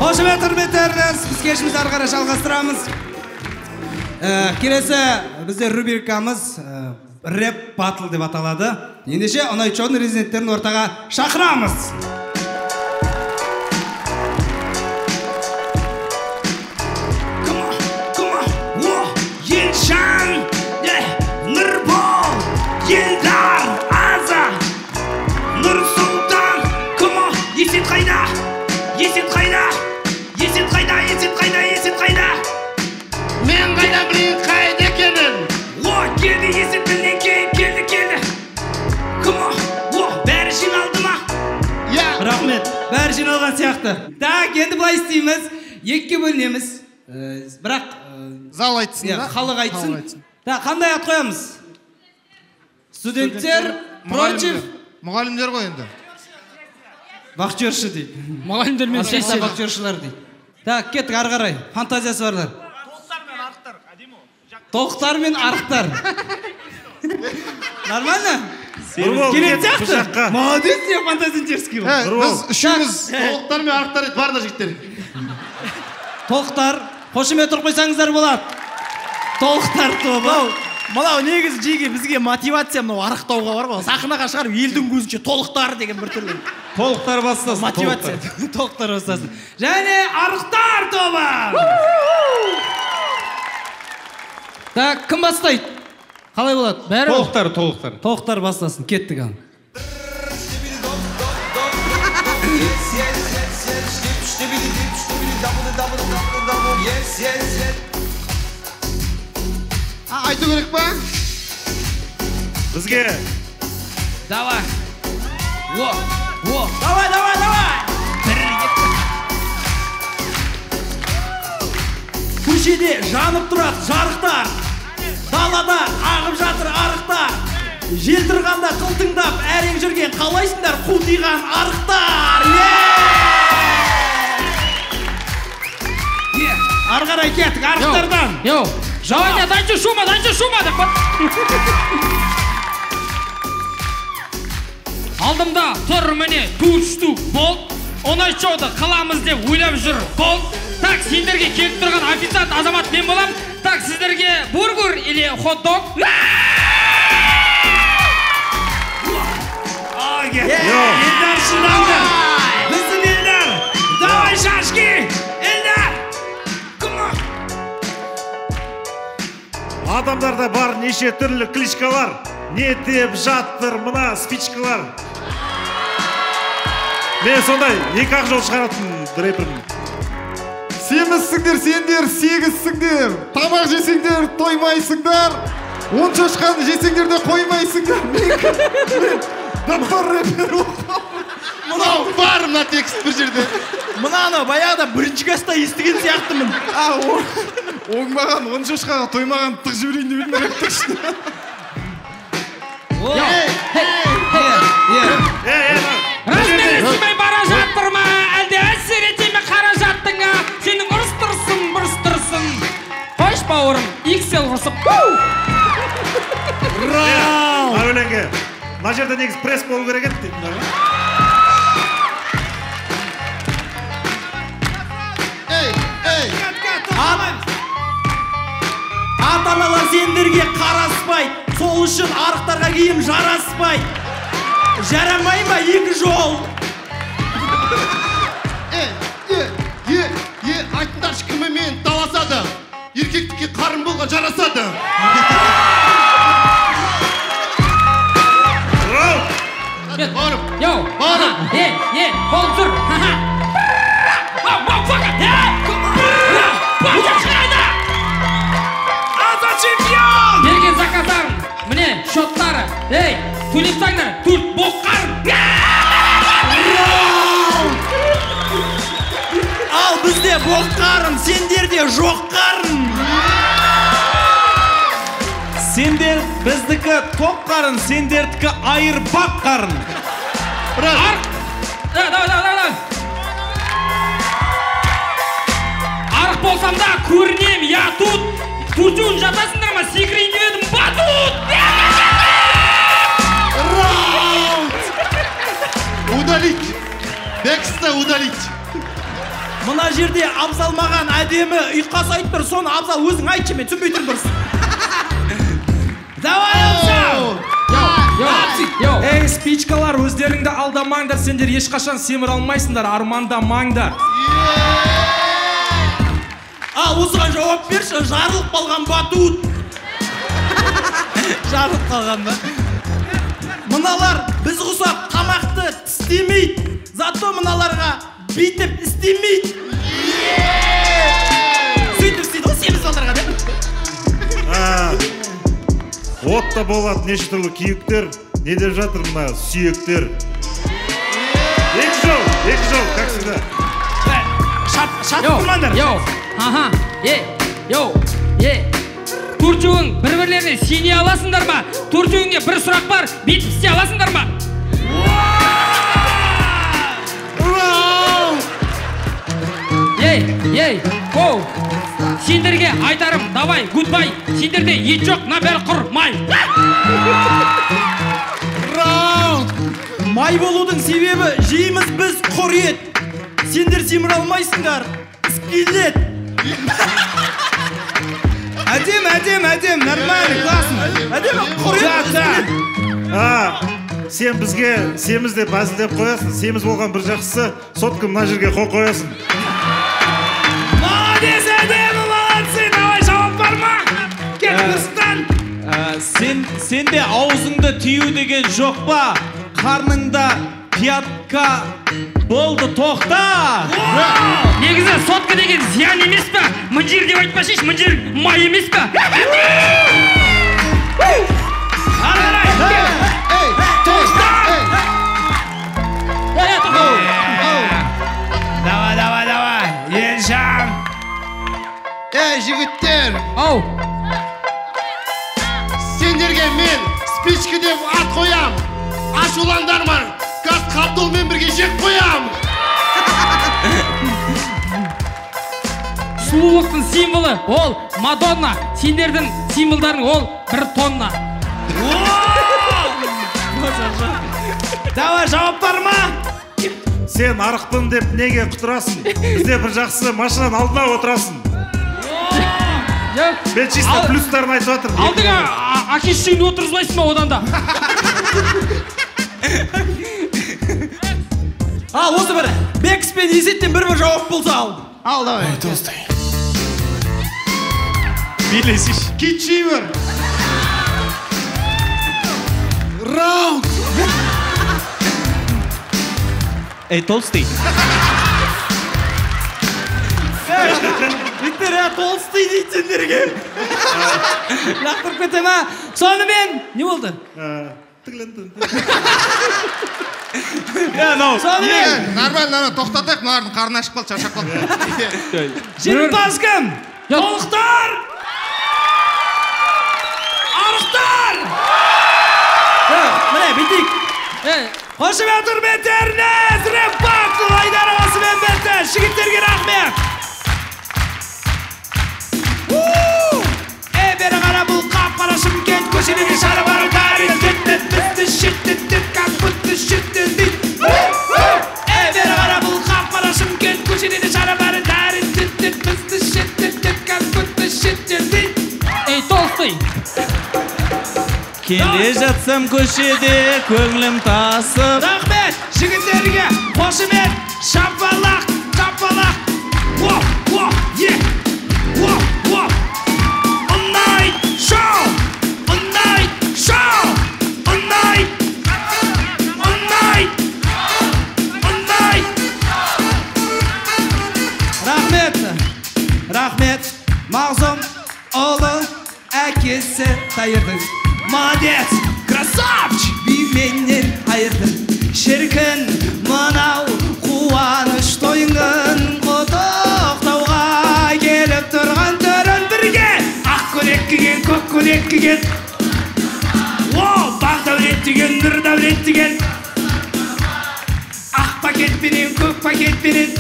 Қошемет құрметтеріңіз, біз кешімізді ары қарай жалғастырамыз. Келесі бізде рубрикамыз рэп батл деп аталады. Ендеше ұнайтын резиденттерін ортаға шақырамыз. Елшан, Нұрбол, Елдар, Аза, Нұрсұлтан, Есет қайда? Есет қайда? Есет қайда? Есет қайда? Есет қайда? Мен қайда білейін қайда екенін? Келді Есет білген келді. Бәрі жиналды ма? Рахмет, бәрі жиналған сияқты. Так, енді былай істейміз. Екіге бөлінеміз. Бірақ зал айтсын да? Халық айтсын. Так, қандай ат қоямыз? Студенттер против... Мұғалімдер ғой енді. Бақчерші дейді. Мұғалімдер мен сесия бақчершілер дейді. Так, кеттік ары қарай. Фантазиясы барлар. Тоқтар мен арықтар. Нормально? Келет сияқты? Молодец, я фантазитерский бол. Біз үшіміз тоқтар мен арықтар еді, барда жігіттер. Тоқтар, қошемет тұрып қойсаңыздар болады. Тоқтар тобы. Мынау негізі жеге бізге мотивация мынау арықтауға бар ғой. Сахнаға шығарып елдің көзінше толықтар деген бір түрлі. Толықтар бастасын. Мотивация. Толықтар бастасын. Және арықтар тобы. Так, кім бастайды? Қалай болады? Толықтар. Толықтар бастасын. Кеттік ан. Айту керек па? Бізге. Давай. Давай. Көшеде жанып тұрады жарықтар. Далада ағып жатыр арықтар. Жел тұрғанда қылтыңдап әрең жүрген қалайсыңдар құлтиған арықтар. Ары қарай кеттік арықтардан. Жауайна, дайчу шума деп бар. Алдымда тұр міне тушту бол. Онай шоуды қыламыз деп ойлап жүр бол. Так, сендерге келіп тұрған официант азамат мен болам. Так, сіздерге бургер или хот-дог? Елдар шынанды. Біздің Елдар. Давай шашки. Елдар. Адамдарда бар неше түрлі кличкалар. Не деп жаттыр мына спичкалар. Мен сондай екі-ақ жол шығаратын рэпермін. Семізсіңдер, сендер сегізсіңдер. Тамақ жесеңдер, тоймайсыңдар. 10 шошқаны жесеңдер де қоймайсыңдар. Мен даппар рэпер оқам. Мынау бар мына текст бір жерде. Мынаны баяғыда бірінші класста естіген сияқтымын. Оңбаған 10 шошқаға тоймаған тық жіберейін деп едім рэп текстін. Расымен естімей бара жаттыр ма? Әлде әсер ете ме қаражаттыңа? Сенің бұрыс-тұрсын. Қойш бауырым, XL құрсып. Әуеленге. Мына жерде негіз пресс болу керек еді деймін. Ата-аналар сендерге қараспай, сол үшін арықтарға киім жараспай. Жарамай ма екі жол? Айтыңдаршы кімімен таласады? Еркектікке қарын болған жарасады. Барым. Болып тұр. Чемпион! Берген заказдарым, міне шоттары. Төлепсаңдар, төрт боққарым. Ал бізде боққарым, сендерде жоққарым. Сендер біздікі тоққарын, сендердікі айыр баққарын. Давай. Арық болсам да көрінем, я тут. Турчуын жатасыңдар ма, секірейін деп едім, батут! Удалить! Текстті удалить! Мына жерде Абзал маған әдемі ұйқас айтып тұр, соны Абзал өзің айтшы, мен түсінбей тұрмын дұрыс. Давай, Абзал! Ей, спичкалар, өздеріңді алдамаңдар, сендер ешқашан семір алмайсыңдар, армандамаңдар. Осыған жауап берші, жарылып қалған батут. Жарылып қалған ба? Мыналар біз құсап тамақты істемейді, зато мыналарға бүйтіп істемейді. Сөйтіп істейді, ол семіз балдарға да? Отта болады неше түрлі күйіктер, не деп жатыр мына сүйектер. Екі жол, как всегда. Шатып тұрмаңдар. Төртеуің бір-бірлеріне сене аласыңдар ма? Төртеуіңе бір сұрақ бар, бүйтіп істей аласыңдар ма? Сендерге айтарым, давай, гудбай. Сендерде ет жоқ, на бәрі құр май. Май болудың себебі жейміз біз құр ет. Сендер семір алмайсыңдар, скелет. Әдем, нормально, классно. Әдем, құр ет, скелет. Сен бізге семіз деп әзілдеп қоясың. Семіз болған бір жақсысы, соткі мына жерге қоясың. Молодец, әдемі, молодцы, давай жауап бар ма? Кет дұрыстан. Сенде аузыңды тию деген жоқ па? Қарныңда пятка болды, тоқта! Негізі сотка деген зиян емес па? Мынжир деп айтпашыш, мынжир май емес па? Давай, Елжан. Жігіттер, сендерге мен спички деп ат қоям. Ашуландар ма? Газ Қабдолмен бірге жек қоям. Сұлулықтың символы ол Мадонна, сендердің символдарың ол 1 тонна. Давай, жауап бар ма? Сен арықтың деп неге құтырасың? Бізде бір жақсы машинаның алдына отырасың. Мен чисто плюстарын айтып жатырмын. Алдыға әкесі үйіне отырғызбайсың ба одан да? Осы бір Бекс пен Изеттен бір жауап болса ал. Ал, давай. Билесиш. Кетшеймір. Раунд. Ей, толстый. Виктор, толстый дейді сендерге. Лақтырып кете ма? Сонымен, не болды? Сонымен. Нормально, тоқтатайық, мыналардың қарны ашып қалды, шаршап қалды. Жеңімпаз кім? Толықтар! Арықтар! Міне, бүйтейік. Қошемет құрметтеріңіз, Реппақтың айдарымасымен бітті. Жігіттерге рахмет. Бері қара бұл қап-қара Шымкент көшелерге шары бар дарин бізді шеттеттік как будто шеттендік. Бері қара бұл қап-қара Шымкент көшелерге шары бар дарин бізді шеттеттік как будто шеттендік. Ей, толстый! Келе жатсам көшеде көңілім тасып. Рахмет жігіттерге, қошемет, шапалақ, шапалақ. Рахмет, Мағзұм ұлы әкесі тайырдың. Молодец, красавчик, бименен айырдың. Шіркін мынау қуаныш тойыңын құттықтауға келіп тұрған түрін бірге. Ақ көйлек киген, көк көйлек киген. Бақ дәулет деген, нұр дәулет деген. Ақ пакетпенен, көк пакетпенен.